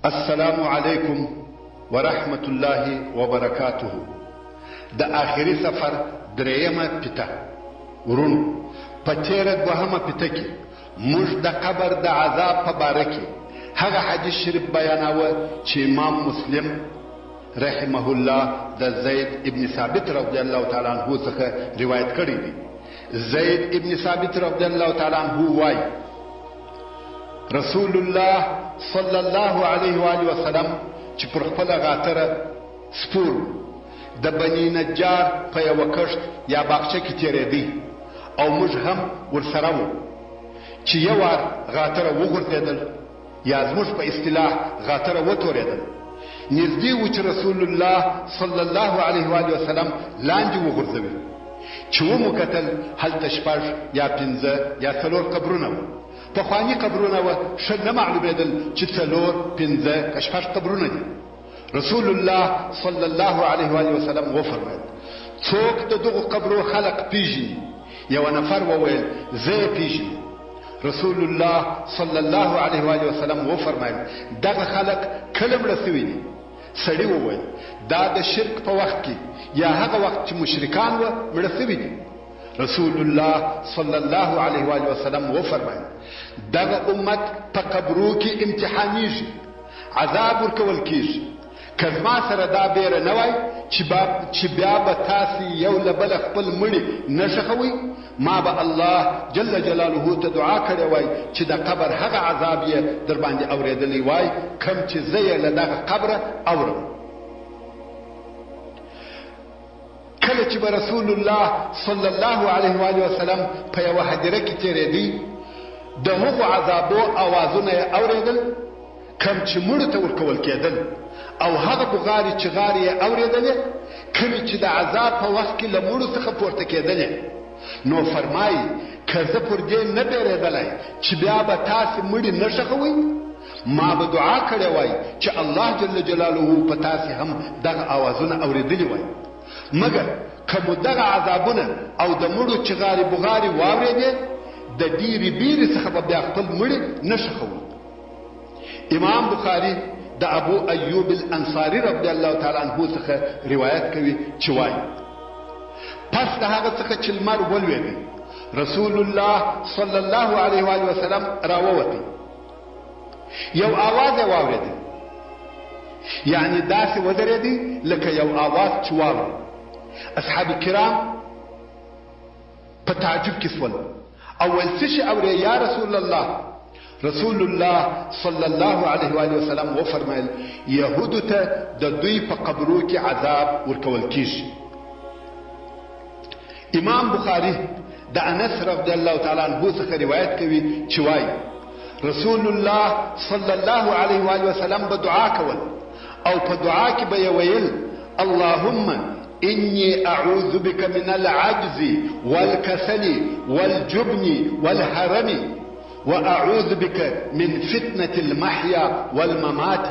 السلام علیکم ورحمت الله وبرکاته. د آخري سفر درېیمه پیته ورونو، په تېره دوهمه پیته کې موږ د قبر د عذاب په باره کې هغه حدیث شریف بیاناوه چې امام مسلم رحمه الله د زید ابن ثابت رضی الله تعالی عنه څخه روایت کړی دی. زید ابن ثابت رضی الله تعالی عنه وایي رسول الله صلی الله علیه و آله وسلم چې پر خپل غاتره سپور د بنی نجار په یوه کښت یا باغچه کې تېرېدی او موږ هم ورسره وو چې یو وار غاتره وغورځېدل یا زموږ په اصطلاح غاتره وتورېدل. نږدې و چې رسول الله صلی الله علیه و آله وسلم لاندې وغورځوي چې ومو کتل هلته شپږ یا پنځه یا څلور قبرونه وو. پخواني قبرونه وه، ښه نه معلومېدل چې څلور پنځه که شپږ قبرونه دي. رسول الله صلی الله علیه و آله وسلم وفرمایل څوک د دغو قبرو خلق پیژني؟ یو نفر وویل زه یې پیژنم. رسول الله صلی الله علیه و آله وسلم وفرمایل دغه خلق کله مړه سوي دي؟ سړي وویل دا د شرک په وخت کې یا هغه وخت چې مشرکان وه مړه سوي دي. رسول الله صلی الله علیه و آله وسلم وفرمایل دغه امت په قبرو کې امتحانیږي، عذاب ورکول کیږي. که زما سره دا بیره نه وای چې بیا به تاسې یو له بله خپل مړي نه ښخوئ، ما به الله جل جلاله ته دعا کړې وای چې د قبر هغه عذاب یې در باندې اورېدلی وای کوم چې زه یې له دغه قبره اورم. کله چې به رسول الله صلی الله علیه و آله وسلم په یوه هدیره کې تېرېدی د هغو عذابو اوازونه یې اورېدل کوم چې مړو ته ورکول کېدل، او هغه بغارې چغارې یې اورېدلې کومې چې د عذاب په وخت کې له مړو څخه پورته کېدلې. نو فرمایي که زه پر دې نه بیرېدلی چې بیا به تاسې مړي نه ښخوئ، ما به دعا کړې وای چې الله جل جلاله په تاسې هم دغه اوازونه اورېدلي وای. مګر که مو دغه عذابونه او د مړو چغارې بغارې واورېدې د ډېرې بیرې څخه به بیا خپل مړي نه ښخوئ. امام بخاري د ابو ایوب الانصاري رضی الله تعالی عنه څخه روایت کوي چې وایي پس د هغه څخه چې لمر ولوېدی رسول الله صلی الله علیه و آله وسلم راووتی، یو آواز یې واورېدی، یعنی داسې ودرېدی لکه یو آواز چې واوري. اصحاب کرام په تعجب کې شول او ویل څه شی اورې یا رسول الله؟ رسول الله صلی الله علیه و آله وسلم وفرمایل یهودو ته د دوی په قبرو کې عذاب ورکول کیږي. امام بخاري د انس رضی الله تعالی عنه څخه روایت کوي چې وایي رسول الله صلی الله علیه و آله وسلم به دعا کول او په دعا کې به یې ویل اللهم إني أعوذ بك من العجز والكسل والجبن والهرم وأعوذ بك من فتنة المحيا والممات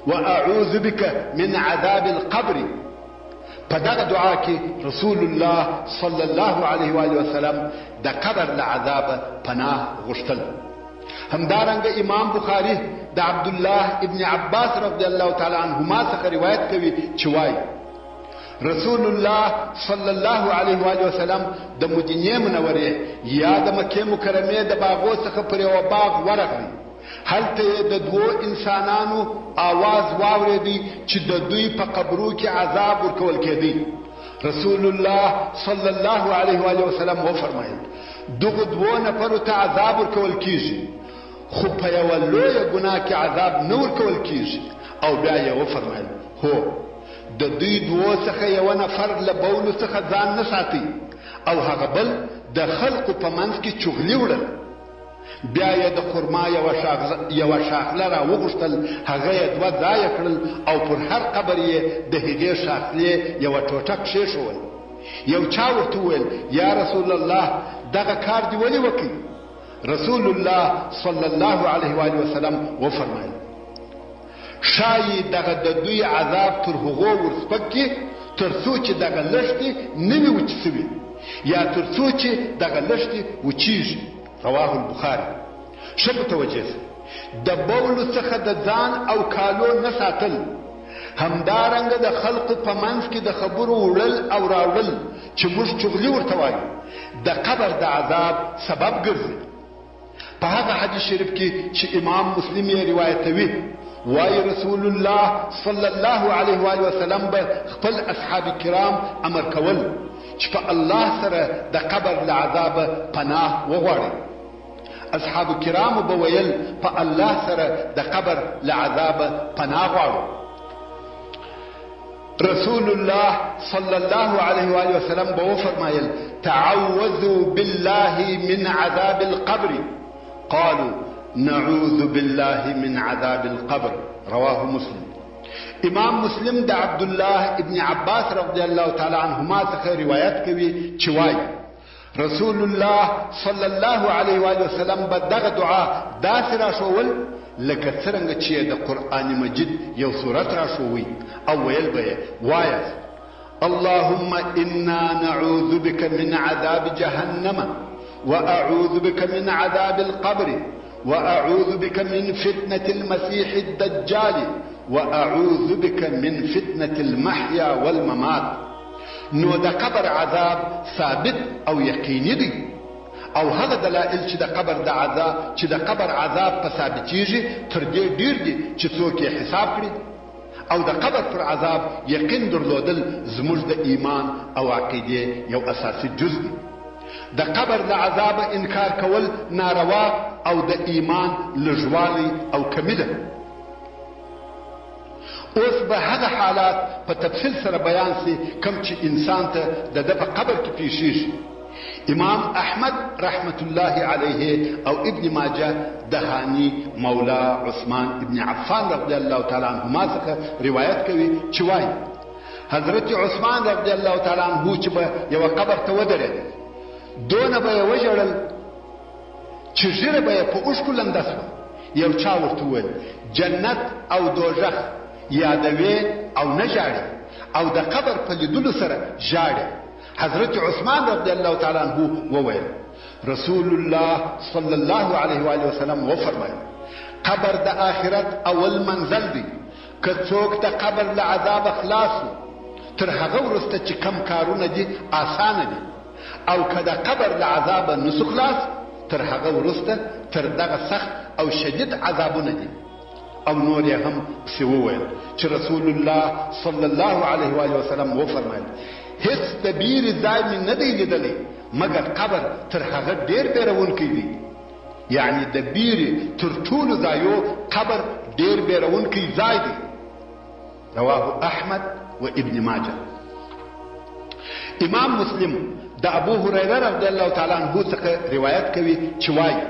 وأعوذ بك من عذاب القبر. فدغه دعا کې رسول الله صلی الله علیه و آله وسلم د قبر له عذاب پناه غوښتل. همدارنګه امام بخاري د عبد الله ابن عباس رضی الله تعالی عنهما څخه روایت کوي چې وایي رسول الله صلی الله علیه و آله وسلم د مدینې منورې یا د مکې مکرمې د باغو څخه پر یوه باغ ورغلی. هلته یې د دوو انسانانو آواز واورېدی چې د دوی په قبرو کې عذاب ورکول کېدی. رسول الله صلی الله علیه و آله وسلم وفرمایل دغو دوو نفرو ته عذاب ورکول کیږي، خو په یوه لویه ګناه کې عذاب نه ورکول کیږي. او بیا یې وفرمایل هو د دوی دوو څخه یوه نفر له بولو څخه ځان نه ساتي او هغه بل د خلقو په منځ کې چغلي وړل. بیا یې د خرما یوه شاخله را وغوښتل، هغه یې دوه ځایه کړل او پر هر قبر یې د هغې شاخلې یوه ټوټه کښېښول. یو چا ورته وویل یا رسول الله دغه کار دې ولې وکړي؟ رسول الله صلی الله علیه و آله وسلم وفرمایل شایي دغه د دوی عذاب تر هغو ورسپک کړي تر څو چې دغه لښتې نه وي وچې سوي یا تر څو چې دغه لښتې وچیږي. رواه البخاري. ښه متوجه د بولو څخه د ځان او کالو نه ساتل، همدارنګه د خلقو په منځ کې د خبرو وړل او راوړل چې موږ چغلي ورته وایو د قبر د عذاب سبب ګرځي. په هغه حدیث شریف کې چې امام مسلم یې روایتوي وایي رسول الله صلی الله علیه و آله وسلم به خپل اصحاب کرام امر کول چې په الله سره د قبر له عذاب پناه وغواړي. اصحاب کرام به ویل په الله سره د قبر له عذاب پناه غواړو. رسول الله صلی الله علیه و آله وسلم به وفرمایل تعوذوا بالله من عذاب القبر قالوا نعوذ بالله من عذاب القبر رواه مسلم. امام مسلم د عبد الله ابن عباس رضی الله تعالی عنهما څخه روایت کوي چې وایي رسول الله صلی الله علیه و آله وسلم به دغه دعا داسې راښول لکه څرنګه چې د قرآن مجید یو سورت راښوي او ویل به یې وایاست اللهم انا نعوذ بك من عذاب جهنم واعوذ بك من عذاب القبر واعوذ بك من فتنة المسيح الدجال واعوذ بك من فتنة المحيا والممات. نو د قبر عذاب ثابت او یقیني دی او هغه دلائل چې د قبر عذاب په ثابتېږي تر دې ډیر دي چې څوک یې حساب کړي. او د قبر پر عذاب یقین درلودل زموږ د ایمان او عقیدې یو اساسي جز دی. د قبر د عذاب انکار کول ناروا او د ایمان لږوالی او کمی ده. اوس به هغه حالات په تفصیل سره بیان سي کوم چې انسان ته د ده په قبر کې پیښیږي. امام احمد رحمت الله علیه او ابن ماجه دهانی مولا عثمان ابن عفان رضی الله تعالی عنهما څخه روایت کوي چې وایي حضرت عثمان رضی الله تعالی عنه چې به یو قبر ته ودرېد دونه به یې وژړل چې ژیره به یې په اوښکو لنده شوه. یو چا ورته وویل جنت او دوزخ یادوي او نه ژاړي او د قبر په لیدلو سره ژاړي. حضرت عثمان رضی الله تعالی عنه وویل رسول الله صلی الله علیه و آله وسلم وفرمایل قبر د آخرت اول منزل دی. که څوک د قبر له عذاب خلاص تر هغه وروسته چې کم کارونه دي آسانه دي او که د قبر له عذاب نسو خلاص تر هغه وروسته تر دغه سخت او شدید عذابونه دي. او نور یې هم پسې وویل چې رسول الله صلی الله علیه و آله وسلم وفرمایل هیڅ د بیرې ځای مې نه دی لیدلی مګر قبر تر هغه ډېر بیرونکی دی. یعنی د بیرې تر ټولو ځایو قبر ډېر بیرونکی ځای دی. رواه احمد و ابن ماجه. امام مسلم د ابو هريره رضی الله تعالی عنه څخه روایت کوي چې وایي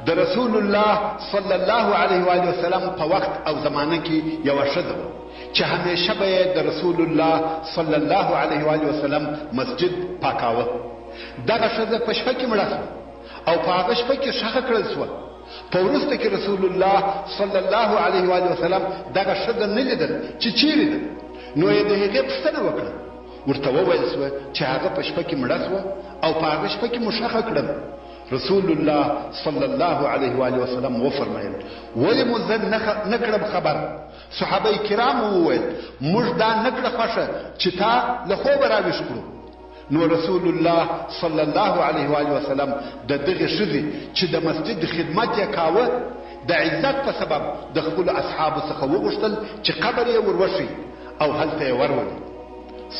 د رسول الله صلی الله علیه و آله وسلم په وخت او زمانه کې یو ښځه وه چې همیشه به د رسول الله صلی الله علیه و آله وسلم مسجد پاکاوه. دغه ښځه په شپه کې مړه شوه او په هغه شپه کې ښخه کړل شوه. په وروسته کې رسول الله صلی الله علیه و آله وسلم دغه ښځه نه لیدل چې چیرې ده. نو یې د هغې پوښتنه وکړه ورته وویل شوه چې هغه په شپه کې مړه شوه او په هغه شپه کې مو ښخه کړل. رسول الله صلی الله علیه و آله وسلم وفرمایل ولې مو زه نه کړم خبر؟ صحابه کرام وویل موږ دا نه کړه خوښه چې تا له خوبه راویښ کړو. نو رسول الله صلی الله علیه و آله وسلم د دغې ښځې چې د مسجد خدمت یې کاوه د عزت په سبب د خپلو اصحابو څخه وغوښتل چې قبر یې وروښي او هلته یې ورولي.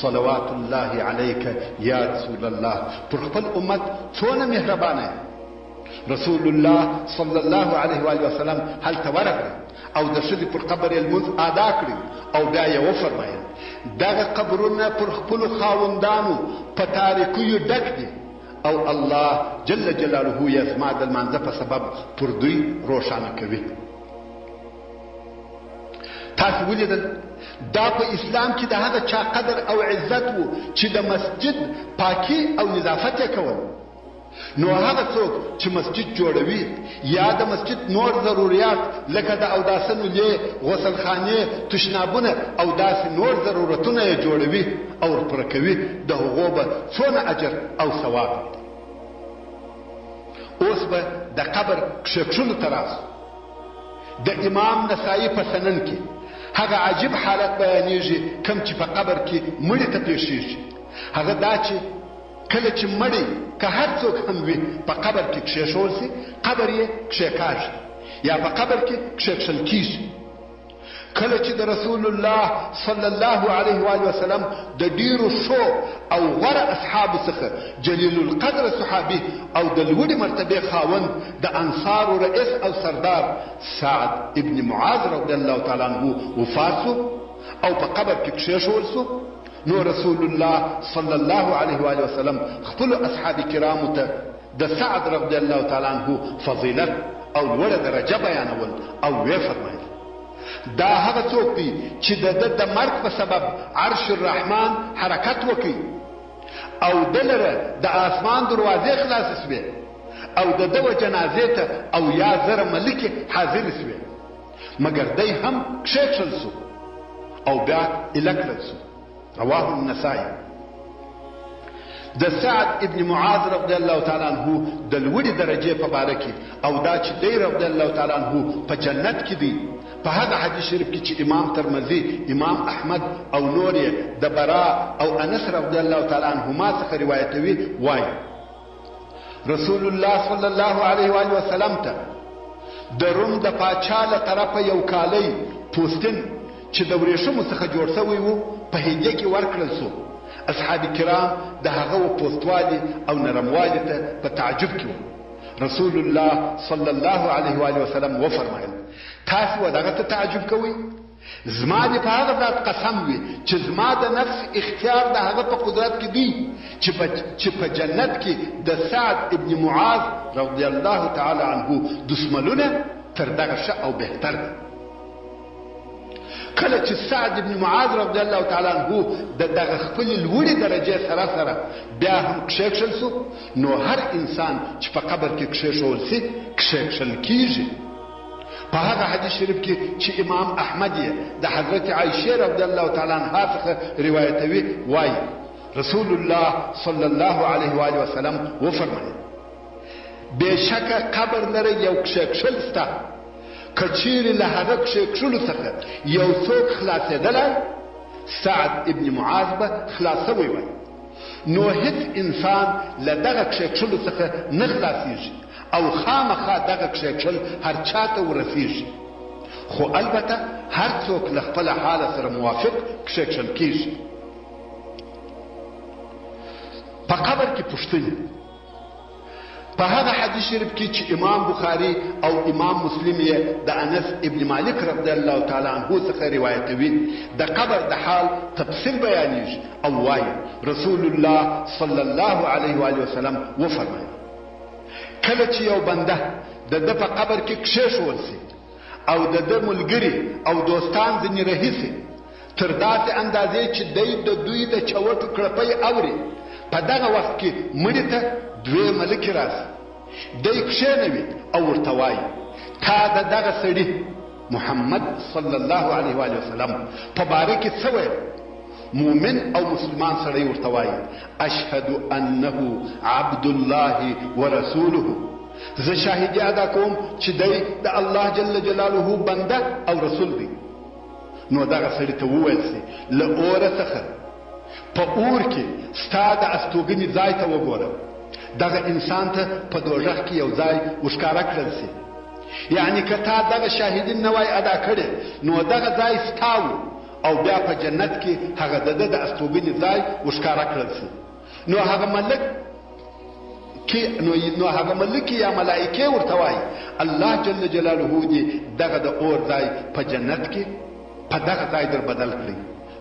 صلوات الله علیک یا رسول الله پر خپل امت څونه مهربانه. رسول الله صلی الله علیه و آله وسلم هلته ورغی او د ښځې پر قبر یې لمونځ ادا کړی او بیا یې وفرمایل دغه قبرونه پر خپلو خاوندانو په تاریکیو ډک دي او الله جل جلاله یې زما د لمانځه په سبب پر دوی روښانه کوي. تاسو ولیدل دا په اسلام کې د هغه چا قدر او عزت وو چې د مسجد پاکي او نظافت یې کول. نو هغه څوک چې مسجد جوړوي یا د مسجد نور ضروريات لکه د اوداسه نولې غسلخانې تشنابونه او داسې نور ضرورتونه یې جوړوي او ورپوره کوي د هغو به څونه اجر او ثواب. اوس به د قبر کښېکښلو ته راسو. د امام نسائی په سنن کې هغه عجیب حالت بیانېږي کوم چې په قبر کې مړي ته پیښیږي. هغه دا چې کله چې مړی که هر څوک هم وي په قبر کې کښېښول سي قبر یې کښېکاږي یا په قبر کې کښېکښل کیږي. کله چې د رسول الله صلی الله علیه و وسلم د ډیرو ښو او غوره اصحابو څخه جلیل القدر صحابي او د لوړې مرتبې خاوند د انصارو رئیس او سردار سعد ابن معاذ رضی الله تعالی عنه وفات شو او په قبر کې کښېښول شو، نو رسول الله صلی الله علیه و وسلم خپل اصحاب کرامو ته د سعد رضی الله تعالی عنه فضیلت او لوړه درجه بیانول او وی فرمایل دا هغه څوک دی چې د مرګ په سبب عرش الرحمن حرکت وکړي او دلره د آسمان دروازې خلاص شوې او د دو جنازې ته او یا زره ملکې حاضر شوې مګر دی هم کښېښل شو او بیا ایله کړل شو. رواه النسائی. د سعد ابن معاذ رضی الله تعالی عنه د لوړې درجې په باره کې او دا چې دی رضی الله تعالی عنه په جنت کې دی په هغه حدیث شریف کې چې امام ترمذی، امام احمد او نور یې د برا او انس رضی الله تعالی عنهما څخه روایتوي وایي رسول الله صلی الله علیه و وسلم ته د روم د پاچا له طرفه یو کالی پوستین چې د ورېښمو څخه جوړ شوی و په هدیه کې ورکړل شو. اصحاب کرام د هغه پوستوالي او نرموالي ته په تعجب کې وو. رسول الله صلی الله علیه و وسلم وفرمایل تاسو دغه ته تعجب کوئ؟ زما دې په هغه ذات قسم وي چې زما د نفس اختیار د هغه په قدرت کې دی چې په جنت کې د سعد ابن معاذ رضی الله تعالی عنه دشمنونه تر دغه ښه او بهتر دي. کله چې سعد ابن معاذ رضی الله تعالی عنه دغه خپل لوړې درجې سره بیا هم کښېښل شو، نو هر انسان چې په قبر کې کښېښول سي کښېښل کیږي. په هغه حدیث شریف کې چې امام احمد یې د حضرت عایشه رضی الله تعالی عنها څخه روایتوي وایي رسول الله صلی الله علیه و وسلم وفرمایل بېشکه قبر لره یو کښېښل سته، که چیرې له هغه کښېښلو څخه یو څوک خلاصېدلی سعد ابن معاذ به خلاص شوی وای، نو هیڅ انسان له دغه کښېښلو څخه نه خلاصېږي او خامخا دغه کښېښل هر چاته ورسېږي، خو البته هر څوک له خپل حاله سره موافق کښېښل کېږي. په قبر کې پوښتنې په هغه حدیث شریف کې چې امام بخاری او امام مسلم یې د انس ابن مالک رضی الله تعالی عنه څخه روایتوي د قبر د حال تفصیل بیانېږي او وایي رسول الله صلی الله علیه و وسلم وفرمایل کله چې یو بنده د ده په قبر کې کښېښول سي او د ده ملګري او دوستان ځینې رهي سي تر داسې اندازې چې دی د دوی د چوټو کړپۍ اوري، په دغه وخت کې مړي ته دوی ملکې راسي، دی کښېنوي او ورته وایي تا د دغه سړي محمد صلی الله علیه و وسلم په باره کې څه ویل؟ مؤمن او مسلمان سړی ورته وایي اشهد انه عبد الله ورسوله، زه شاهدي ادا کوم چې دی د الله جل جلاله بنده او رسول دی. نو دغه سړي ته وویل سي له اوره څخه په اور کې ستا د استوګنې ځای ته وګوره، دغه انسان ته په دوزخ کې یو ځای وښکاره کړل سي، یعنی که تا دغه شاهدي نه وای ادا کړی نو دغه ځای ستا و او بیا په جنت کې هغه د ده د استوګنې ځای وښکاره کړل سي. نو هغه ملک یا ملائکې ورته وایي الله جل جلاله دې دغه د اور ځای په جنت کې په دغه ځای در بدل کړي.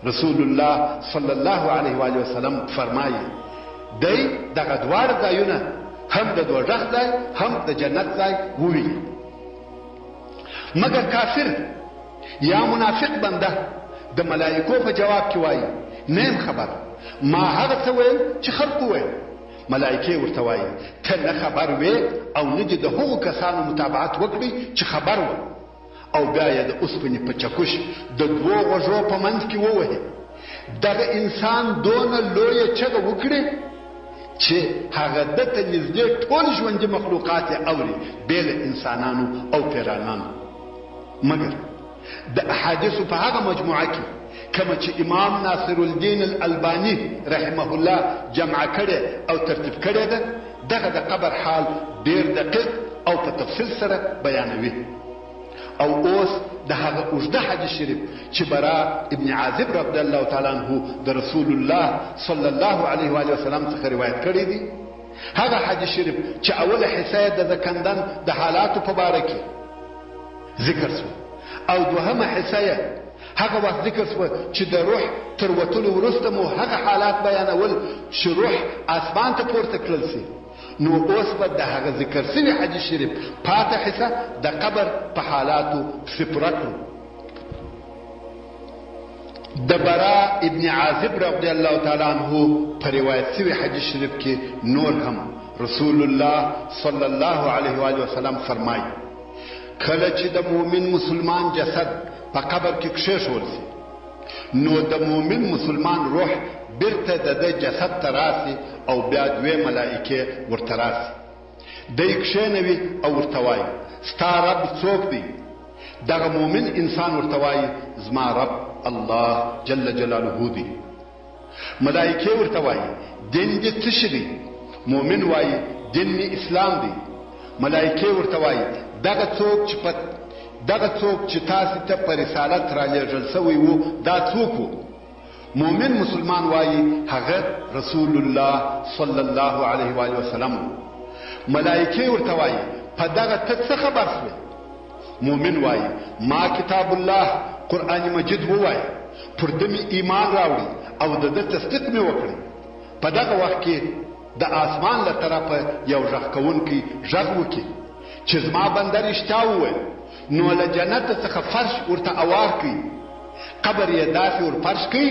رسول الله صلی الله علیه و وسلم فرمایي دی دغه دواړه ځایونه هم د دوزخ ځای هم د جنت ځای وویني، مګر کافر یا منافق بنده د ملائکو په جواب کې وایي نه یم خبر، ما هغه څه ویل چې خلقو ویل. ملائکې ورته وایي ته نه خبر وې او نه دې د هغو کسانو متابعت وکړي چې خبر و، او بیا یې د اوسپنې په چکش د دوو غوږو په منځ کې ووهي. دغه انسان دونه لویه چغه وکړي چې هغه ده ته نږدې ټول ژوندي مخلوقات یې اوري بې له انسانانو او پیرانانو. مګر د احادیثو په هغه مجموعه کې کما چې امام ناصر الدین الالبانی رحمه الله جمع کړي او ترتیب کړي ده دغه د قبر حال ډیر دقیق او په تفصیل سره بیانوي. او اوس د هغه اوږده حدیث شریف چې برا ابن عازب رضی الله تعالی عنہ د رسول الله صلی الله علیه و آله وسلم څخه روایت کړی دی، هغه حدیث شریف چې اوله حصہ د ذکندن د حالاتو په باره کې ذکر شو او دوهمه حصہ هغه وخت ذکر شو چې د روح تر وتلو وروسته مو هغه حالات بیانول چې روح اسمان ته پورته کړل شي. نو اوس به د هغه ذکر شوي حدیث شریف پاته حصہ د قبر په حالاتو پوره کړو. د برا ابن عازب رضی الله تعالی عنہ په روایت شوي حدیث شریف کې نور هم رسول الله صلی الله علیه و آله وسلم فرمایي کله چې د مؤمن مسلمان جسد په قبر کې کښېښول شي نو د مؤمن مسلمان روح بیرته د جسد ته راسي او بیا دوی ملائکه ورته راسي. دی کښېنوي او ورته وایي ستا رب څوک دی؟ دغه مؤمن انسان ورته وایي زما رب الله جل جلاله دی. ملائکه ورته وایي دین دې څه شی دی؟ مؤمن وایي دین می اسلام دی. ملائکه ورته وایي دغه څوک چې تاسو ته په رسالت را لېږل سوی وو دا څوک وو؟ مؤمن مسلمان وایي هغه رسول الله صلی الله علیه و آله وسلم. ملائکه ورته وایي په دغه ته څه خبر شوې؟ مؤمن وایي ما کتاب الله قرآن مجید ووایه پر ده مې ایمان راوړي او د ده تصدیق مې وکړي. په دغه وخت کې د آسمان له طرفه یو غږ کوونکی غږ وکړي چې زما بنده رښتیا وویل نو له جنت څخه فرش ورته اوار کړي، قبر یې داسې ور فرش کړي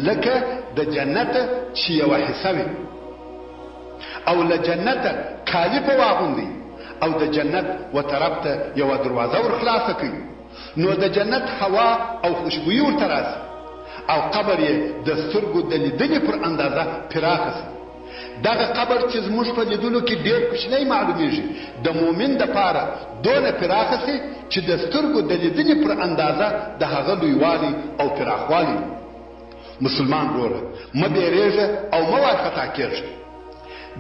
لکه د جنت چې یوه حصه وي او له جنت کالي په واغوندي او د جنت و طرف ته یوه دروازه ور خلاصه کړي نو د جنت هوا او خوشبویي ورته راسي او قبر یې د سترګو د لیدنې پر اندازه پراخه شي. دغه قبر چې زموږ په لیدلو کې ډېر کوچنی معلومیږي د مؤمن دپاره دونه پراخه شي چې د سترګو د لیدنې پر اندازه د هغه لویوالي او پراخوالي. مسلمان وروره مه بیریږه او مه وارخطا کېږه.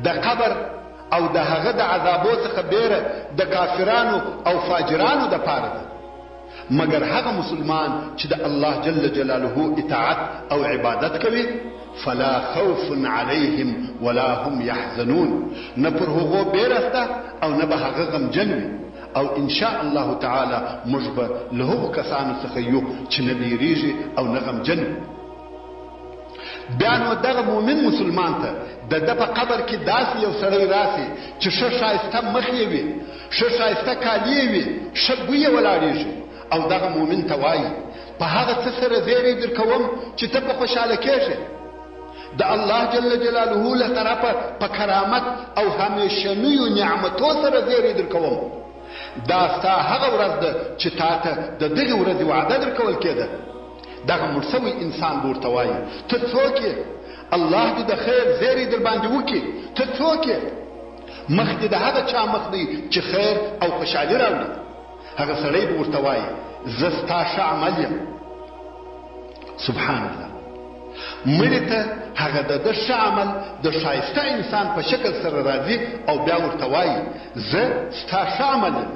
د قبر او د هغه د عذابو څخه بیره د کافرانو او فاجرانو دپاره ده، مگر هغه مسلمان چې د الله جل جلاله اطاعت او عبادت کوي فلا خوف علیهم ولا هم یحزنون. نه پر هغو بیرسته او نه به هغه غمجن وي او ان شاء الله تعالی موږ به له هغو کسانو څخه یو چې نه بیریږي او نه غمجن وي. بیا نو دغه مؤمن مسلمان ته د ده په قبر کې داسې یو سړی راسي چې ښه ښایسته مخ یې وي، ښه ښایسته کالي یې وي، ښه بوی یې ولاړېږي او دغه مؤمن ته وایي په هغه څه سره زیری در کوم چې ته په خوشحاله کېږې. د الله جل جلاله له طرفه په کرامت او همیشنیو نعمتو سره زیری در کوم. دا ستا هغه ورځ ده چې تا ته د دغې ورځې وعده در کول کېده. دغه مړ سوی انسان به ورته وایي ته څوک یې؟ الله دې د خیر زیری در باندې وکړي. ته څوک یې؟ مخ دې د هغه چا مخ دی چې خیر او خوشحالي راوړي. هغه سړی به ورته وایي زه ستا ښه عمل یم. سبحان الله. مړي ته هغه د ده ښه عمل د ښایسته انسان په شکل سره راځي او بیا ورته وایي زه ستا ښه عمل یم.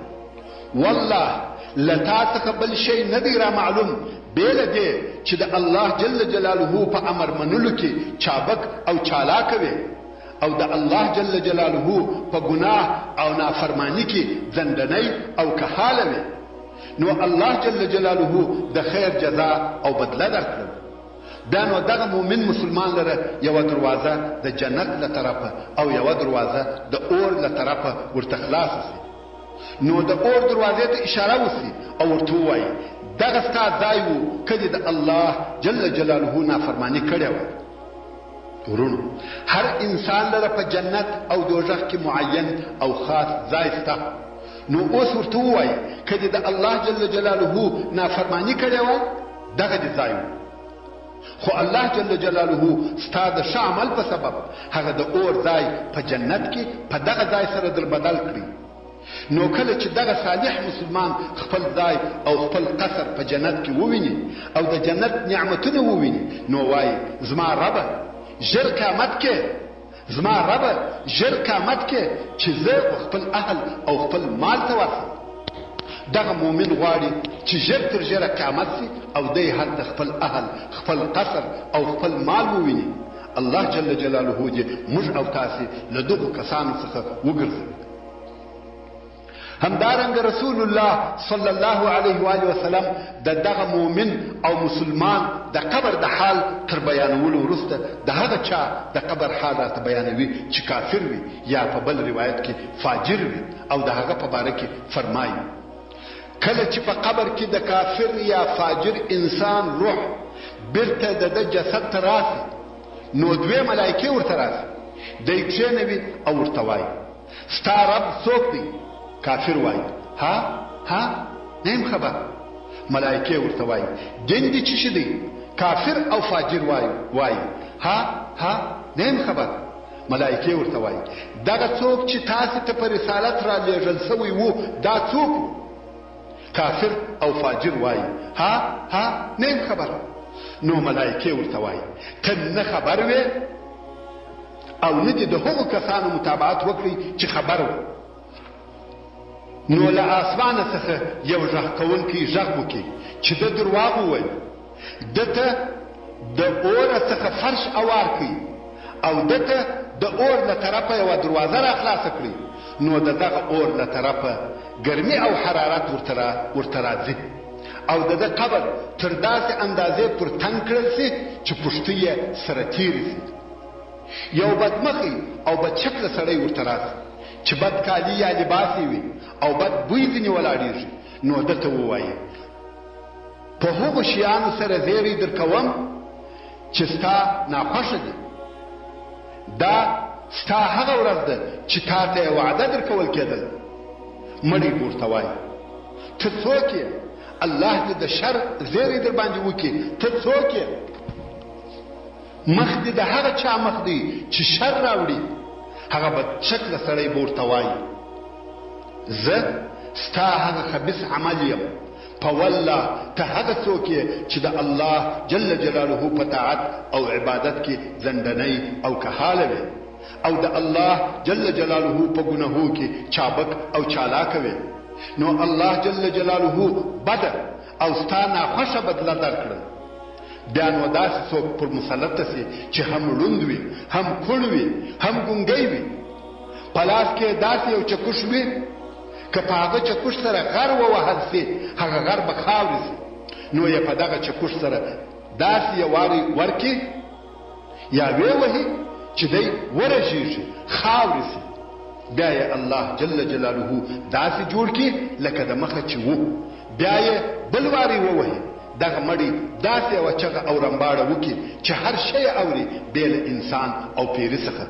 والله له تا څخه بل شی نه دی را معلوم بې له دې چې د الله جل جلاله په امر منلو کې چابک او چالاکه وي او د الله جل جلاله په ګناه او نافرمانی کې ځندنی او کهاله وي. نو الله جل جلاله د خیر جزا او بدله درکړو. بیا نو دغه مؤمن مسلمان لره یوه دروازه د جنت له طرفه او یوه دروازه د اور له طرفه ورته خلاصه شي. نو د اور دروازې ته اشاره وسي او ورته ووایي دغه ستا ځای و که دې د الله جل جلاله نافرماني کړې وه. ورونو هر انسان لره په جنت او دوزخ کې معین او خاص ځای شته. نو اوس ورته ووایي که دې د الله جل جلاله نافرماني کړې وه دغه دې ځای و. خو الله جل جلاله ستا د ښه عمل په سبب هغه د اور ځای په جنت کې په دغه ځای سره در بدل کړي. نو کله چې دغه صالح مسلمان خپل ځای او خپل قصر په جنت کې وویني او د جنت نعمتونه وویني نو وایي زما ربه ژر قیامت کې زما ربه ژر قیامت کې چې زه خپل اهل او خپل مال ته ورسم. دغه مؤمن غواړي چې ژر تر ژره قیامت سي او دی هلته خپل اهل خپل قصر او خپل مال وویني. الله جل جلاله دې موږ او تاسې له دغو کسانو څخه وګرځوي. همدارنګه رسول الله صلی الله علیه و آله وسلم دغه مؤمن او مسلمان د قبر د حال تر بیانولو وروسته د هغه چا د قبر حال راته بیانوي چې کافر وي یا په بل روایت کې فاجر وي او د هغه په باره کې فرمایي کله چې په قبر کې د کافر یا فاجر انسان روح بیرته د جسد ته راسي نو دوی ملایکې ورته راسي دی کښېنوي او ورته وایي ستا رب څوک دی؟ کافر وایي ها نیم خبر. ملائکه ورته وایي دین دې څه شي دی؟ کافر او فاجر وایي ها نیم خبر. ملائکه ورته وایي دغه څوک چې تاسو ته په رسالت را لېږل سوی وو دا څوک؟ کافر او فاجر وایي ها نیم خبر. نو ملائکه ورته وایي ته نه خبر وې او نه دې د هغو کسانو متابعت وکړي چې خبر وو. نو له اسمانه څخه یو غږ کوونکی غږ وکړي چې د درواغ ووایي دته د اور څخه فرش اوار کړي او دته د اور له طرفه یوه دروازه را خلاصه کړي نو دغه اور له طرفه ګرمي او حرارت ورته راځي او د قبر تر داسې اندازې پر تنګ کړل سي چې پښتۍ یې سره تېرې سي. یو بدمخي او بدشکله سړی ورته راسي چې بد کالي یا لباسې وي او بد بوی ځینې ولاړېږي نو دته ووایي په هغو شیانو سره زیری در کوم چې ستا ناخوښه دي دا ستا هغه ورځ ده چې تا ته یې وعده در کول کېدل. مړی ورته وایي ته څوک یې؟ الله دې د شر زیری در باندې وکړي. ته څوک یې؟ مخ دې د هغه چا مخ دی چې شر راوړي. هغه بد شکله سړی به ورته وایي زه ستا هغه خبیث عمل یم په والله ته هغه څوک یې چې د الله جل جلاله په طاعت او عبادت کې زندنی او کهاله وي او د الله جل جلاله په ګناهو کې چابک او چالاکه وي. نو الله جل جلاله بد او ستا ناخوښه بدله درکړل. بیا نو داسې څوک پر مسلط سي چې هم ړوند وي هم کوڼ وي هم ګونګی وي په لاس کې داسې یو چکش وي که په هغه چکش سره غر ووهل سي هغه غر به خاورې سي نو یې په دغه چکش سره داسې یو وارې ورکړي یا ویې وهي چې دی ورژېږي خاورې سي بیا یې الله جل جلاله داسې جوړ کړي لکه د مخه چې وو بیا یې بل وارې ووهي دغه مړی داسې یوه چغه او رمباړه وکړي چې هر شی اوري بې له انسان او پیري څخه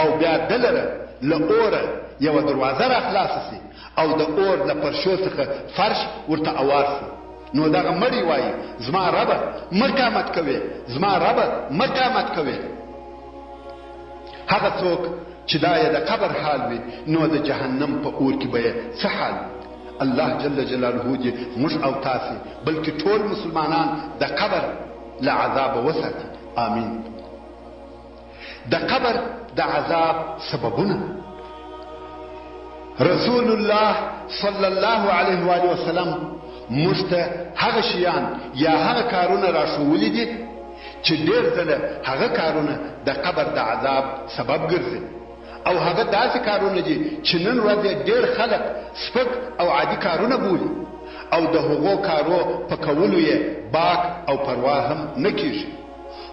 او بیا دلره له اوره یوه دروازه را خلاصه سي او د اور له پرشو څخه فرش ورته اوار سي نو دغه مړی وایي زما ربه مه قیامت کوې زما ربه مه قیامت کوې. هغه څوک چې دا یې د قبر حال وي نو د جهنم په اور کې به یې څه حال وي. الله جل جلاله دې موږ او تاسې بلکې ټول مسلمانان د قبر له عذابه وساتي. آمین. د قبر د عذاب سببونه رسول الله صلی الله علیه و آله وسلم موږ ته هغه شیان یا هغه کارونه راښولي دي چې ډېر ځله هغه کارونه د قبر د عذاب سبب ګرځي او هغه داسې کارونه دي چې نن ورځ ډېر خلک سپک او عادي کارونه بولي او د هغو کارو په کولو یې باک او پروا هم نه کیږي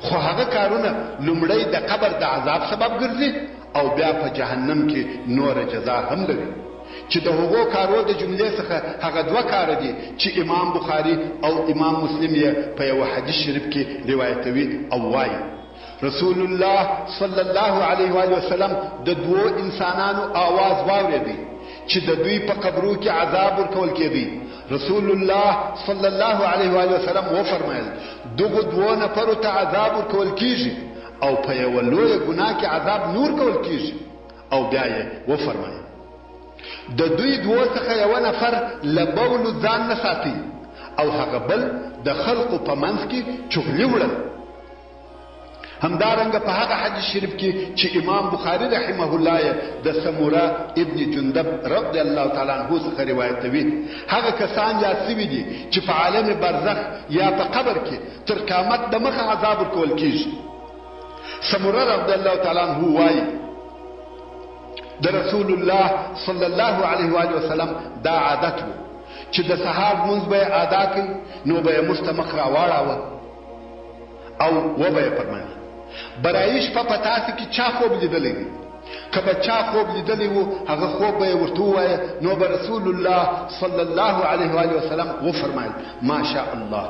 خو هغه کارونه لومړی د قبر د عذاب سبب ګرځي او بیا په جهنم کې نور جزا هم لري چې د هغو کارو د جملې څخه هغه دوه کاره دي چې امام بخاري او امام مسلم یې په یو حدیث شریف کې روایتوي او وایي رسول الله صلی الله علیه و آله وسلم د دوو انسانانو आवाज واورېدی چې د دوی په قبرو کې عذاب ورکول کېدی. رسول الله صلی الله علیه و آله وسلم وفرمایل دغه دوه نفرو ته عذاب ورکول کیږي او په یو لوی ګناه کې عذاب نور کول کیږي او بیا یې وفرمایل د دوی دوه څخه یو نفر له بولو ځان نه ساتي او هغه بل د خلقو په منځ کې چغلي وړل. همدارنګه په هغه حدیث شریف کې چې امام بخاری رحمه الله د سموره ابن جندب رضی الله تعالی عنہ څخه روایتوي، هغه کسان یاد شوي دي چې په عالم برزخ یا په قبر کې تر قیامت د مخه عذاب ورکول کیږي. سموره رضی الله تعالی عنہ وایي د رسول الله صلی الله علیه و آله وسلم دا عادت و چې د سهار لمونځ به ادا کوي نو به یې مستمخ راواړاوه او وبه یې فرمایل برایي شپه په تاسې کې چا خوب لیدلی دی؟ که به چا خوب لیدلی و هغه خوب به یې ورته ووایه نو به رسول الله صلی الله علیه و آله وسلم وفرمایل ما شاء الله.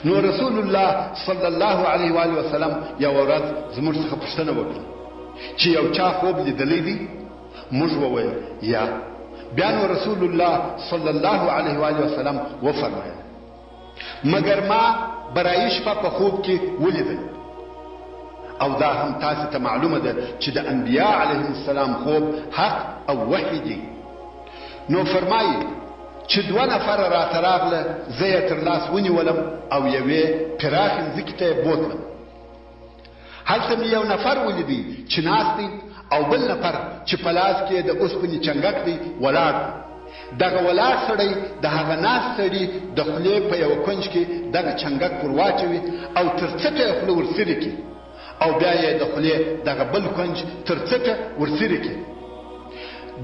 نو رسول الله صلی الله علیه و آله وسلم یو ورځ زموږ څخه پوښتنه وکړه چې یو چا خوب لیدلی دی؟ موږ وویل یا. بیا نو رسول الله صلی الله علیه و آله وسلم وفرمایل مگر ما برایي شپه په خوب کې ولیدل. او دا هم تاسو ته معلومه ده چې د انبیاء علیهم السلام خوب حق او وحی دی. نو فرمایي چې دوه نفر راته راغله، زه یې تر لاس ونیولم او یوې پراخې مځکې ته یې بوتلم. هلته مې یو نفر ولیدی چې ناست دی او بل نفر چې په لاس کې د اوسپنې چنګک دی ولاړ. دغه ولاړ سړی د هغه ناست سړي د خولې په یو کنج کې دغه چنګک پر واچوي او تر څټه یې خوله ورسرې کړي او بیا یې د خولې دغه بل کنج تر څټه ورسرې کړي.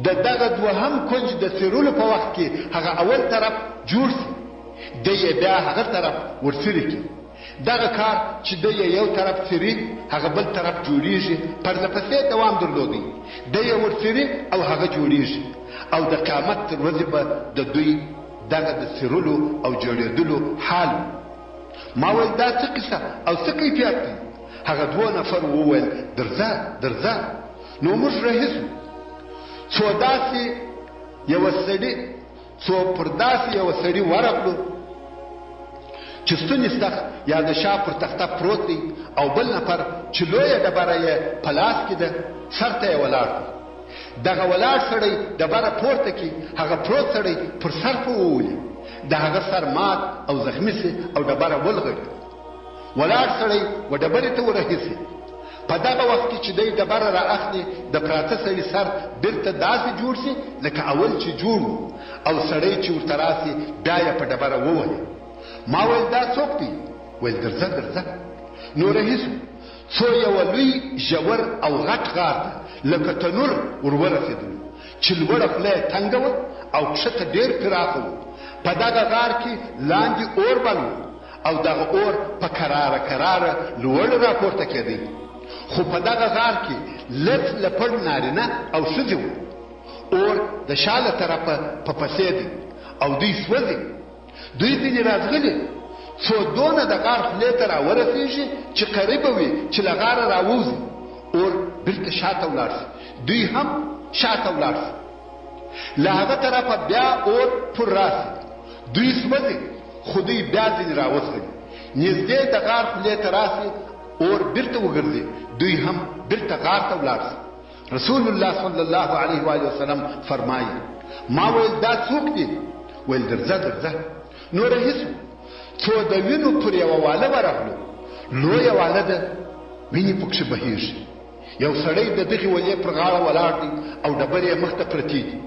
د دغه دوهم کنج د څیرلو په وخت کې هغه اول طرف جوړ شي، دی یې بیا هغه طرف ورسرې کړي. دغه کار چې دی یې یو طرف څیري هغه بل طرف جوړیږي، پرله پسې دوام درلودی. دی یې ورسري او هغه جوړیږي او د قیامت تر ورځې به د دوی دغه د څیرلو او جوړېدلو حال. ما ویل دا څه قصه او څه کیفیت دی؟ هغه دوه نفر وویل درځه درځه. نو موږ رهیسو څو داسې یو سړي څو پر داسې یو سړي ورغلو چې ستونی ستخ یا د شا پر تخته پروت دی او بل نفر چې لویه ډبره یې په لاس کې ده سر ته یې ولاړ دی. دغه ولاړ سړی ډبره پورته کړي، هغه پروت سړی پر سر په وولي، د هغه سر مات او زخمي سي او ډبره ولغړي. ولاړ سړی و ډبرې ته ورهیسي. په دغه وخت کې چې دی ډبره را اخلي د پراته سړي سر بیرته داسې جوړ شي لکه اول چې جوړ او سړی چې ورته راسي بیا یې په ډبره ووهي. ما ویل دا څوک دی؟ ویل درځه درځه. نو رهیسو څو یو لوی ژور او غټ غار لکه تنور ورورسېدلو چې لوړه خوله یې تنګه وه او کښته ډېر پراخه و. په دغه غار کې لاندې اور بل و او دغه اور په کراره کراره لوړ راپورته کېدی. خو په دغه غار کې لږ لپړ نارینه او ښځې وو. اور د شا له طرفه په پسې دی او دوی سوځي. دوی ځینې راځغلي څو دونه د غار خولې ته راورسېږي چې قریبه وي چې له غاره راووځي. اور بیرته شاته ولاړ شي، دوی هم شاته ولاړ شي. له هغه طرفه بیا اور پر راسي، دوی سوځي خو دوی بیا ځینې راوځغلي. نږدې د غار خولې ته راسي، اور بیرته وګرځي، دوی هم بیرته غار ته ولاړ شي. رسول الله صلی الله علیه و آله وسلم فرمایي ما ویل دا څوک دی؟ ویل درځه درځه. نو رهیسو څو د وینو پر یوه واله ورغلو، لویه واله ده، وینې پکښې بهیږي. یو سړی د دغې ولې پر غاړه ولاړ دی او ډبرې یې مخته پرتې دي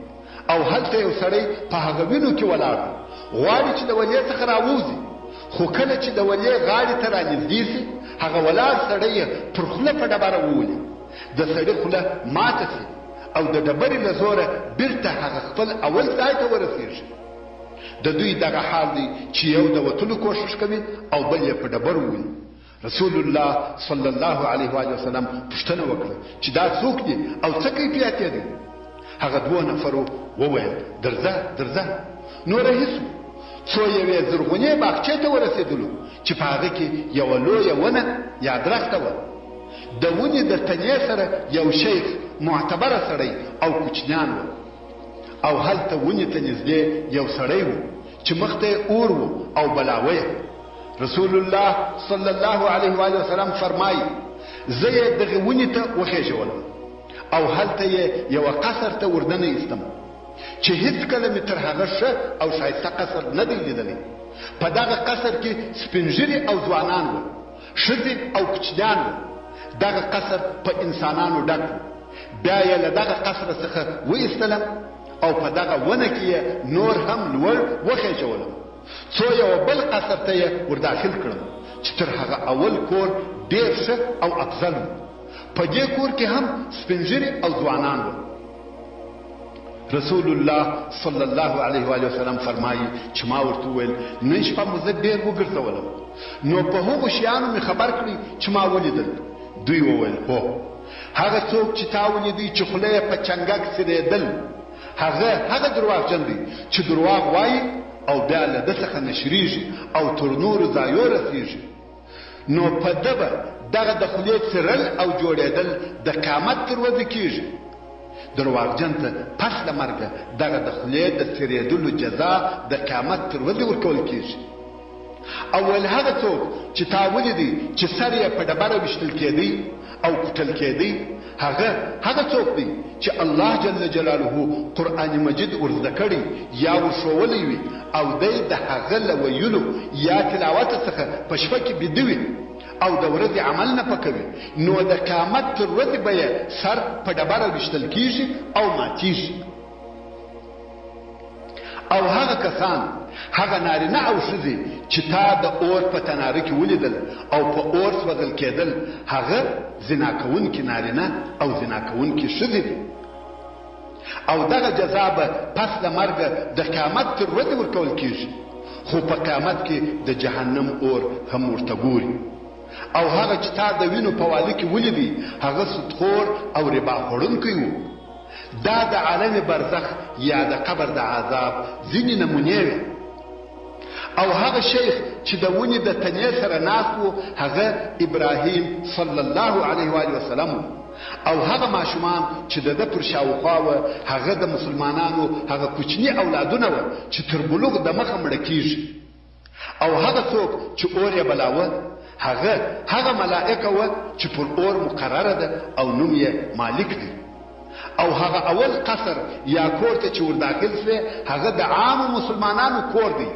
او هلته یو سړی په هغه وینو کې ولاړ دی، غواړي چې د ولې څخه راووځي. خو کله چې د ولې غاړې ته رانږدې سي هغه ولاړ سړی یې پر خوله په ډبره وولي. د سړي خوله ماته سي او د ډبرې له زوره بیرته هغه خپل اول ځای ته ورسېږي. د دوی دغه حال دی چې یو د وتلو کوشش کوي او بل یې په ډبر وولي. رسول الله صلی الله علیه و وسلم پوښتنه وکړه چې دا څوک دی او څه کیفیت یې دی؟ هغه دوه نفرو وویل درځه درځه. نو رهیسو څو یوې زرغونې باغچې ته ورسېدلو چې په هغه کې یوه لویه ونه یا درخته وه. د ونې د تنې سره یو شیخ معتبره سړی او کوچنیان وه او هلته ونې ته نږدې یو سړی و چې مخ ته یې اور و او بلاوه. رسول الله صلی الله علیه و وسلم فرمایي زه یې دغې ونې ته وخېژولم او هلته یې یوه قصر ته وردننه ایستم. چې هیڅ کله مې تر هغه ښه او ښایسته قصر نه دی لیدلی. په دغه قصر کې سپین ږیري او ځوانان وو، ښځې او کوچنیان وو. دغه قصر په انسانانو ډک و. بیا یې له دغه قصر څخه وایستلم او په دغه ونه کې یې نور هم لوړ وخېژولم، څو یو بل قصر ته یې ورداخل کړم چې تر هغه اول کور ډېر ښه او افضل و. په دې کور کې هم سپین ږیري او ځوانان وو. رسول الله صلی الله علیه و وسلم فرمایي چې ما ورته وویل نن شپه مو زه ډېر وګرځولم، نو په هغو شیانو مې خبر کړي چې ما ولیدل. دوی وویل هو، هغه څوک چې تا ولیدی چې خوله یې په چنګک سریدل هغه درواغجن دی چې درواغ وایي او بیا له ده څخه نشریږي او تر نورو ځایو رسیږي. نو په ده به دغه د خولې څرل او جوړېدل د قیامت تر ورځې کېږي. درواغجن ته پس له مرګه دغه د خولې د څرېدلو جزا د قیامت تر ورځې ورکول کېږي. اول هغه څوک چې تا ولیدی چې سر یې په ډبره ویشتل کېدی او کوټل کېدی هغه څوک دی چې الله جل جلاله قرآن مجید ورزده کړي یا ورښوولی وي او دی د هغه له ویلو یا تلاوت څخه په شپه کې بیده وي او د ورځې عمل نه پکوي، نو د قیامت تر ورځې به یې سر په ډبره ویشتل کېږي او ماتیږي. او هغه کسان، هغه نارینه او ښځې چې تا د اور په تناره کې ولیدل او په اور سوځل کېدل، هغه زنا کوونکي نارینه او زنا کوونکي ښځې دي. او دغه جزا به پس له مرګه د قیامت تر ورځې ورکول کېږي. خو په قیامت کې د جهنم اور هم ورته ګوري. او هغه چې تا د وینو په واله کې ولیدي هغه سودخور او ربا خوړونکی و. دا د عالم برزخ یا د قبر د عذاب ځینې نمونې وې. او هغه شیخ چې د ونې د تنې سره ناست و هغه ابراهیم صلی الله علیه و وسلم و. او هغه ماشومان چې د ده پر شاوخوا وه هغه د مسلمانانو هغه کوچني اولادونه وه چې تر بلوغ د مخه مړه کېږي. او هغه څوک چې اور یې بلاوه هغه ملائکه وه چې پر اور مقرره ده او نوم یې مالک دی. او هغه اول قصر یا کور ته چې ورداخل سوی هغه د عامو مسلمانانو کور دی.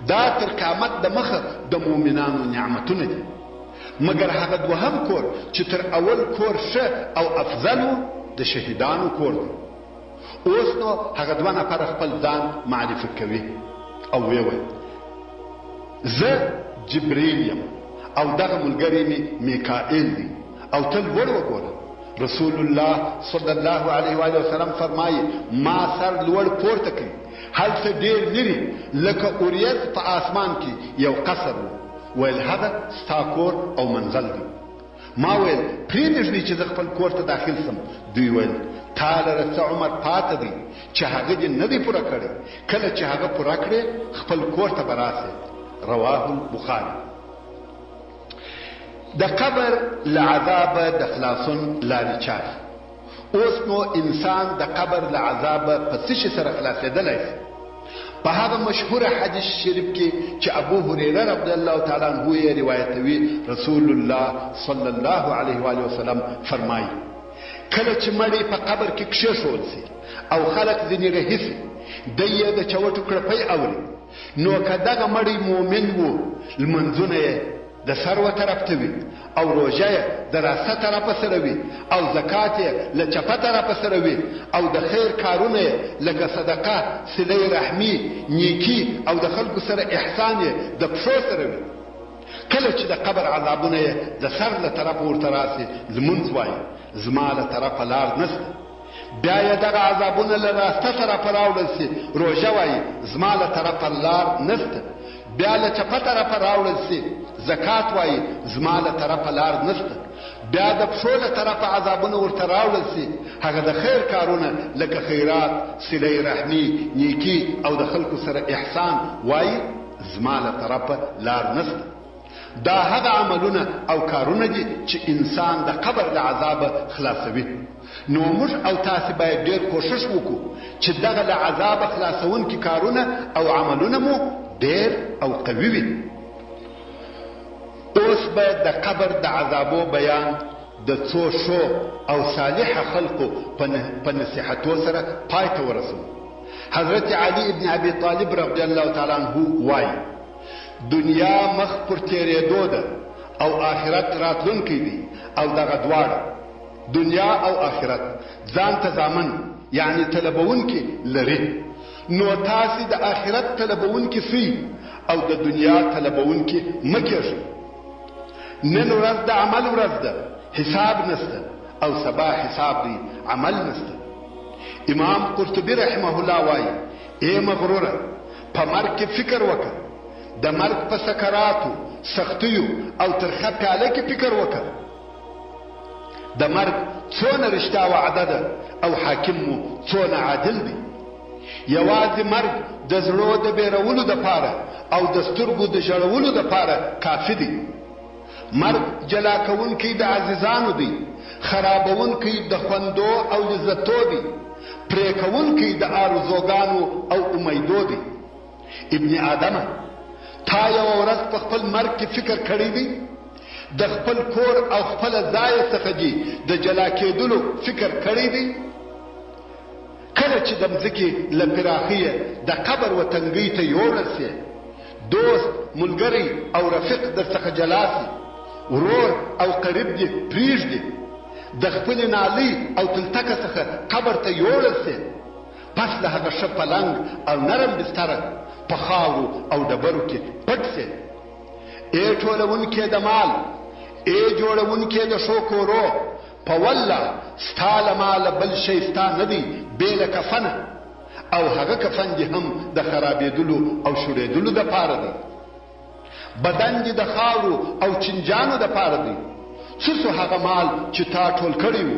دا تر قیامت د مخه د مؤمنانو نعمتونه دي. مګر هغه دوهم کور چې تر اول کور ښه او افضل و د شهیدانو کور دی. اوس نو هغه دوه نفره خپل ځان معرفي کوي او ویې ویل زه جبریل یم او دغه ملګری مې میکائیل دی او تل ور وګوره. رسول الله صلی الله علیه و وسلم فرمایي ما سر لوړ پورته کړي، هلته ډېر لري لکه اوریځ په آسمان کې یو قصر و. ویل هغه ستا کور او منزل دی. ما ویل پرېږدي چې زه خپل کور ته داخل سم. دوی ویل تا لره څه عمر پاته دی چې هغه دې نه دی پوره کړی، کله چې هغه پوره کړې خپل کور ته به راسې. رواه البخاري. د قبر له عذابه د خلاصون لارې چارې. اوس نو انسان د قبر له عذابه په څه شي سره خلاصېدلی شي؟ په هغه مشهور حدیث شریف کې چې ابو هریره رضی الله تعالی عنه یې روایتوي، رسول الله صلی الله علیه و وسلم فرمایي کله چې مړی په قبر کې کښېښول سي او خلک ځینې رهي سي، دی یې د چوټو کړپۍ اوري. نو که دغه مړی مؤمن و لمنځونه یې د سر و طرف ته وي او روژه یې د راسته طرفه سره وي او زکات یې له چپه طرفه سره وي او د خیر کارونه یې لکه صدقه، صله رحمي، نیکي او د خلکو سره احسان یې د پښو سره وي. کله چې د قبر عذابونه یې د سر له طرفه ورته راسي لمونځ وایي زما له طرفه لار نشته. بیا یې دغه عذابونه له راسته طرفه راوړل سي روژه وایي زما له طرفه لار نشته. بیا له چپه طرفه راوړل سي زکات وایي زما له طرفه لار نشته. بیا د پښو له طرفه عذابونه ورته راوړل سي هغه د خیر کارونه لکه خیرات، صله رحمي، نیکي او د خلکو سره احسان وایي زما له طرفه لار نشته. دا هغه عملونه او کارونه دي چې انسان د قبر له عذابه خلاصوي. نو موږ او تاسې باید ډېر کوشش وکړو چې دغه له عذابه خلاصونکي کارونه او عملونه مو ډېر او قوي وي. اوس به د قبر د عذابو بیان د څو ښو او صالحه خلقو په نصیحتو سره پای ته ورسوو. حضرت علی ابن ابي طالب رضی الله تعالی عنہ وایي دنیا مخ پر تیرېدو ده او آخرت راتلونکی دی او دغه دواړه دنیا او آخرت ځان ته ضامن یعنی طلبونکي لري. نو تاسې د آخرت طلبونکي سئ او د دنیا طلبونکي مه کېږئ. نن ورځ د عمل ورځ ده، حساب نشته، او سبا حساب دی، عمل نشته. امام قرطبي رحمه الله وایي ای مغروره په مرګ کې فکر وکړه، د مرګ په سکراتو سختیو او ترخه پیاله کې فکر وکړه. د مرګ څونه رښتیا وعده ده او حاکم مو څونه عادل دی. یوازې مرګ د زړو د بیرولو دپاره او د سترګو د ژړولو دپاره کافي دی. مرګ جلا کوونکی د عزیزانو دی، خرابونکی د خوندو او لذتو دی، پرې کوونکی د آرزوګانو او امیدو دی. ابن آدمه تا یو ورځ په خپل مرګ کې فکر کړی دی؟ د خپل کور او خپل ځای څخه دي د جلا کېدلو فکر کړی دی؟ کله چې د مځکې له پراخیه د قبر و تنګۍ ته یوړل سې، دوست ملګری او رفیق در څخه جلا سي، ورور او قریب دې پرېږدي، د خپلې نالۍ او تلتکه څخه قبر ته یوړل سې، پس له هغه ښه پلنګ او نرم بستره په خاورو او ډبرو کې پټ سې. ای ټولونکې د مال، ای جوړونکې د ښو کورو، په والله ستا له ماله بل شی ستا نه دی بې له کفنه، او هغه کفن دې هم د خرابېدلو او شورېدلو دپاره دی. بدن دې د خاورو او چینجانو دپاره دی. څه سو هغه مال چې تا ټول کړی و؟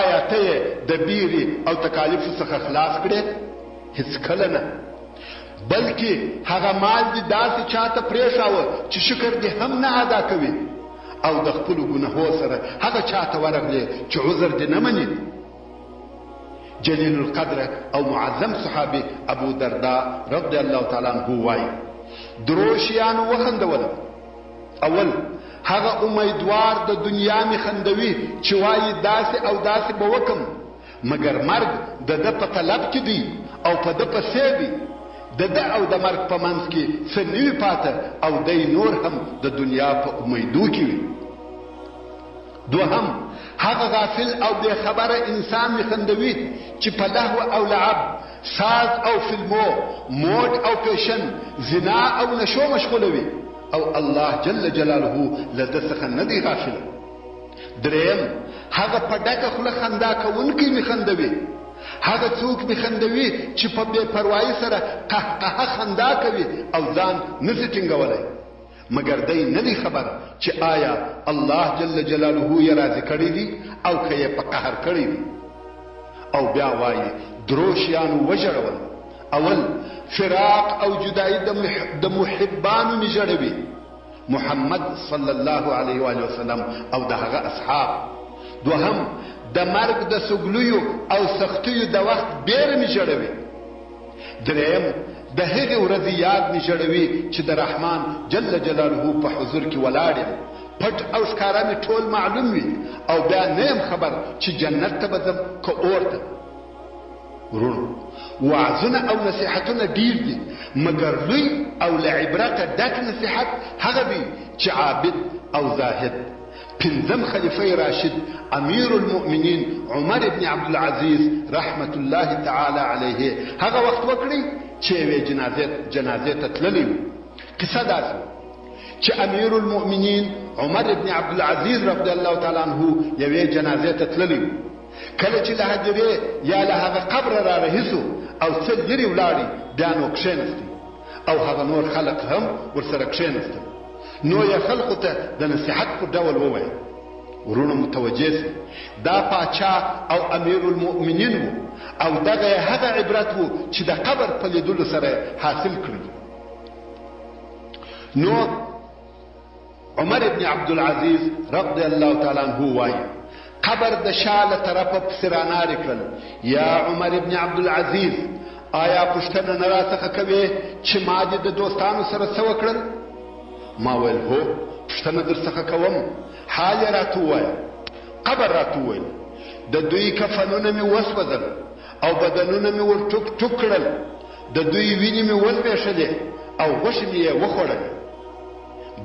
آیا ته یې د بیرې او تکالیفو څخه خلاص کړې؟ هېڅکله نه. بلکې هغه مال دې داسې چاته پرېښاوه چې شکر دې هم نه ادا کوي، او د خپلو ګناهو سره هغه چاته ورغلې چې عذر دې نه مني. جلیل القدر او معظم صحابي ابو درداء رضی الله تعالی عنه وایي درو شیانو وخندوله. اول هغه امیدوار د دنیا می خندوي چې وایي داسې او داسې به وکم، مګر مرګ د ده په طلب کې دی او په ده پسې دی. د ده او د مرګ په منځ کې څه نه وي پاته او دی نور هم د دنیا په امیدو کې وي. دوهم هغه غافل او بې خبره انسان می خندوي چې په لهو او لعب، ساز او فلمو، موډ او پیشن، زنا او نشو مشغولوي، او الله جل جلاله له ده څخه نه دی غافل. دریم هغه په ډکه خوله خندا کوونکی می خندوي، هغه څوک می خندوي چې په بې پروایي سره قهقهه خندا کوي او ځان نسي ټینګولی، مګر دی نه دی خبر چې آیا الله جل جلاله یې راضي کړی دی او که یې په قهر کړی دی. او بیا وایي درو شیانو وژړول. اول فراق او جدایي د محبانو مې ژړوي، محمد صلی الله علیه و وسلم او د هغه اصحاب. دوهم د مرګ د سګلیو او سختیو د وخت بیره مې ژړوي. دریم د هغې ورځې یاد مې ژړوي چې د رحمان جل جلاله په حضور کې ولاړ یم، پټ او ښکاره مې ټول معلوم وي، او بیا نه یم خبر چې جنت ته به ځم که اور ته. ورونو وعظونه او نصیحتونه ډیر دي، مګر لوی او له عبرته ډک نصیحت هغه دی چې عابد او زاهد پنځم خلیفه راشد امیر المؤمنین عمر ابن عبدالعزیز رحمت الله تعالی علیه هغه وخت وکړي چې یوې جنازې ته تللی و. قصه داسې چې امیر المؤمنین عمر ابن عبدالعزیز رضی الله تعالی عنه یوې جنازې ته تللی و. کله چې له هدیرې یا له هغه قبر را رهیسو او څه لرې ولاړې، بیا نو کښېنستې او هغه نور خلق هم ورسره کښېنستل. نو یې خلقو ته د نصیحت په ډول وویل. ورونو متوجه سي دا پاچا او امیر المؤمنین و، او دغه هغه عبرت و چې د قبر په لیدلو سره حاصل کړي. نو عمر ابن عبدالعزیز رضی الله تعالی عنه وایي قبر د شاله طرفه پسې رانارې کړل، یا عمر ابن عبدالعزیز آیا پوښتنه نه راڅخه کوې چې ما دې د دوستانو سره څه وکړل؟ ما ویل هو، پوښتنه در څخه کوم، حال یې راته ووایه. قبر راته وویل د دوی کفنونه مې وسوځل او بدنونه مې ور ټوک ټوک کړل، د دوی وینې مې ولوېښلې او غوښې مې یې وخوړلې.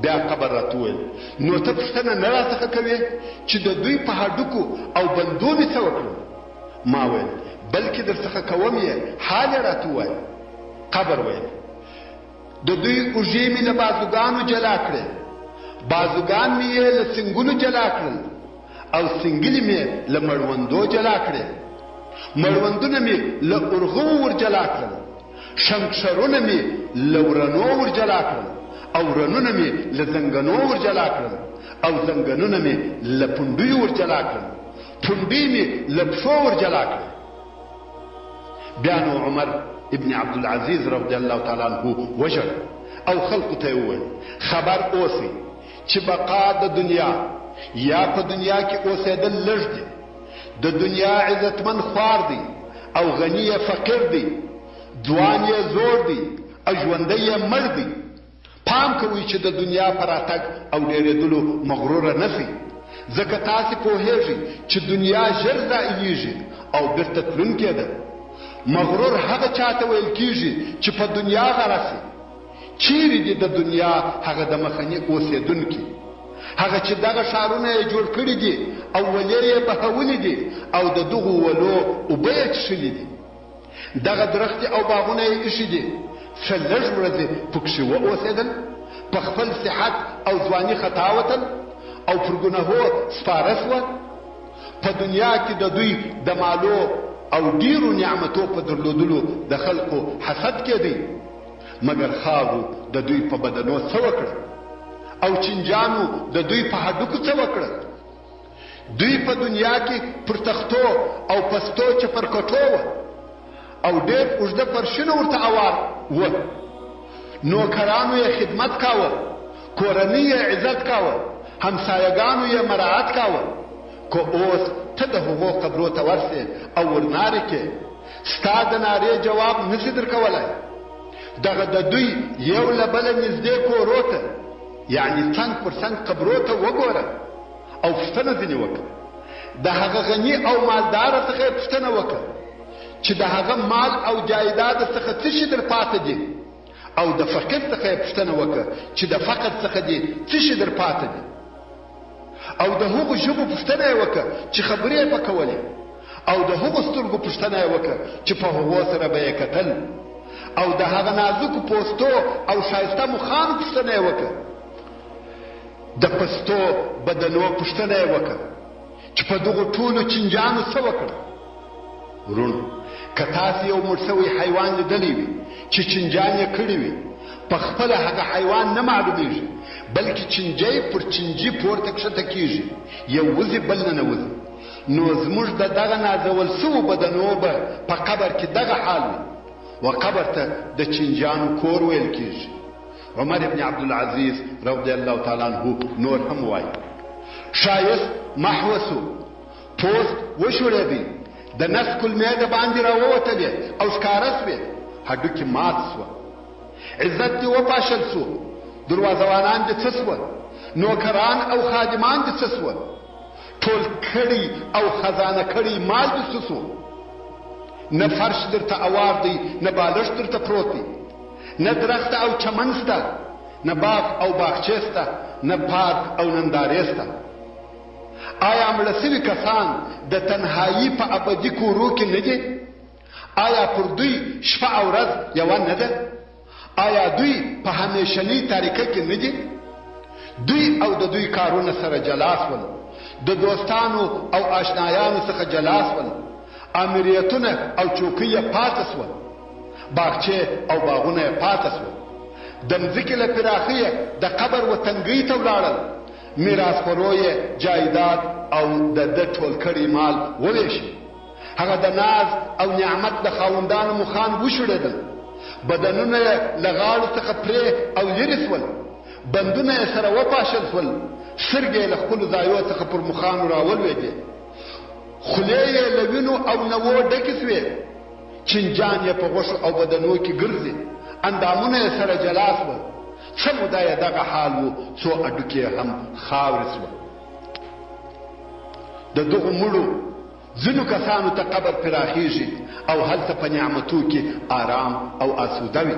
بیا قبر راته وویل نو ته پوښتنه نه راڅخه کوې چې د دوی په هډوکو او بندو مې څه وکړل؟ ما ویل بلکې درڅخه کوم یې، حال یې راته ووایه. قبر ویل د دوی اوږې مې له بازوګانو جلا کړې، بازوګان مې یې له سنګلو جلا کړل او سنګلې مې له مړوندو جلا کړې، مړوندونه مې له ارغو ور جلا کړل، شمشرونه مې له ورنو ور جلا کړل او رنونه مې له زنګنو ور جلا کړل او زنګنونه مې له پوندیو ور جلا کړل، پوندې مې له پښو ور جلا کړل. بیا نو عمر ابن عبدالعزیز رضی الله تعالی عنہ وژړ او خلقو ته وویل خبر اوسئ چې بقا د دنیا یا په دنیا کې اوسېدل لږ دي، د دنیا عزتمن خوار دی او غنی فقیر دی، ځوان یې زوړ دی او ژوندی یې مړ دی. پام کوئ چې د دنیا په راتګ او ډېرېدلو مغروره نسئ، ځکه تاسې پوهېږئ چې دنیا ژر ضایعېږي او بېرته تلونکې ده. مغرور هغه چاته ویل کېږي چې په دنیا غره سي. چیرې دي د دنیا هغه د مخني اوسېدونکي، هغه چې دغه ښارونه یې جوړ کړي دي او ولې یې بهولي دي او د دغو ولو اوبه یې څښلي دي، دغه درختې او باغونه یې ایښي دي، څه لږ ورځې پکښې واوسېدل، په خپل صحت او ځواني خطا وتل او پر ګناهو سپاره سوه. په دنیا کې د دوی د مالو او ډیرو نعمتو په درلودلو د خلقو حسد کېدی، مګر خاورو د دوی په بدنو څه وکړه او چنجانو د دوی په هډوکو څه وکړه. دوی په دنیا کې پر تختو او پستو چپرکټو وه او ډېر اوږده فرشونه ورته اوار وه، نوکرانو یې خدمت کاوه، کورنۍ یې عزت کاوه، همسایګانو یې مراعت کاوه. که اوس ته د هغو قبرو ته ورسې او ورنارې کې ستا د نارې جواب نشي درکولی. دغه د دوی یو له بله نږدې کورو ته یعنې څنګ پر څنګ قبرو ته وګوره او پوښتنه ځینې وکړه. د هغه غني او مالداره څخه یې پوښتنه وکړه چې د هغه مال او جایداد څخه څه شي در پاته دي، او د فقیر څخه یې پوښتنه وکړه چې د فقر څخه دي څه شي در پاته دي، او د هغو ژبو پوښتنه یې وکړه چې خبرې یې پکولې، او د هغو سترګو پوښتنه یې وکړه چې په هغو سره به یې کتل، او د هغه نازکو پوستو او ښایسته مخانو پوښتنه یې وکړه، د پستو بدنو پوښتنه یې وکړه چې په دغو ټولو چنجانو څه وکړه. ورونو که تاسې یو مړ شوی حیوان لیدلی وي چې چنجان یې کړي وي، په خپله هغه حیوان نه معلومیږي، بلکې چنجی پر چنجي پورته کښته کېږي، یو وځي بل نه نوځي. نو زموږ د دغه نازول سوو بدنو به په قبر کې دغه حال وي، و قبر ته د چنجانو کور ویل کېږي. عمر ابن عبدالعزیز رضی الله تعالی عنہ نور هم وایي ښایست محوسو، پوست وشوړېدی، د نس کلمې د باندې راووتلې او ښکاره سوې، هډوکې مات سوه، عزت دې وپاشل سو، دروازوانان دې څه سوه، نوکران او خادمان دې څه سوه، ټول کړي او خزانه کړي مال دې څه سو، نه فرش درته اوار دی، نه بالښت درته پروت دی، نه درخت او چمن سته، نه باغ او باغچې سته، نه پارک او نندارې سته. آیا مړه سوي کسان د تنهایی په ابدي کورو کې نه دي؟ آیا پر دوی شپه او ورځ یوه نه ده؟ آیا دوی په همیشنۍ تاریکه کې نه دي؟ دوی او د دوی کارونه سره جلا سول، د دوستانو او آشنایانو څخه جلا سول، امریتونه او چوکۍ یې پاته سول، باغچې او باغونه یې پاته سول، د مځکې له پراخۍ د قبر و تنګۍ ته ولاړل، میراثخورو یې جایداد او د ده ټول کړي مال وویشي، هغه د ناز او نعمت د خاوندانو مخان وشړېدل، بدنونه یې له غاړو څخه پرې او لرې سول، بندونه یې سره وپاشل سول، سترګې یې له خپلو ځایو څخه پر مخانو راولوېدې، خولې یې له وینو او نوو ډکې سوې، چنجان یې په غوښو او بدنو کې ګرځي، اندامونه یې سره جلا سول، څه موده یې دغه حال و څو هډوکې هم خاورې سوه. د دغو مړو ځینو کسانو ته قبر پراخیږي او هلته په نعمتو کې آرام او آسوده وي.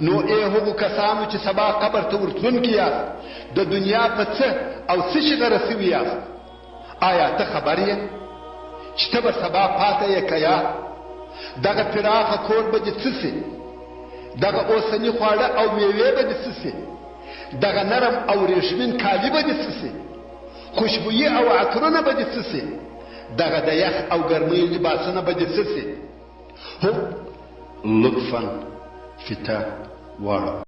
نو هغو کسانو چې سبا قبر ته ورتلونکي یاست، د دنیا په څه او څه شي غره سوي یاست؟ آیا ته خبر یې چې ته به سبا پاته یې که یا؟ دغه پراخه کور به دې څه سي؟ دغه اوسني خواړه او میوې به دې څه سي؟ دغه نرم او ریشمین کالي به دې څه سي؟ خوشبویي او عطرونه به دې څه سي؟ دغه د یخ او ګرمۍ لباسونه به دې څه سي؟ هو لطفا فته واړه.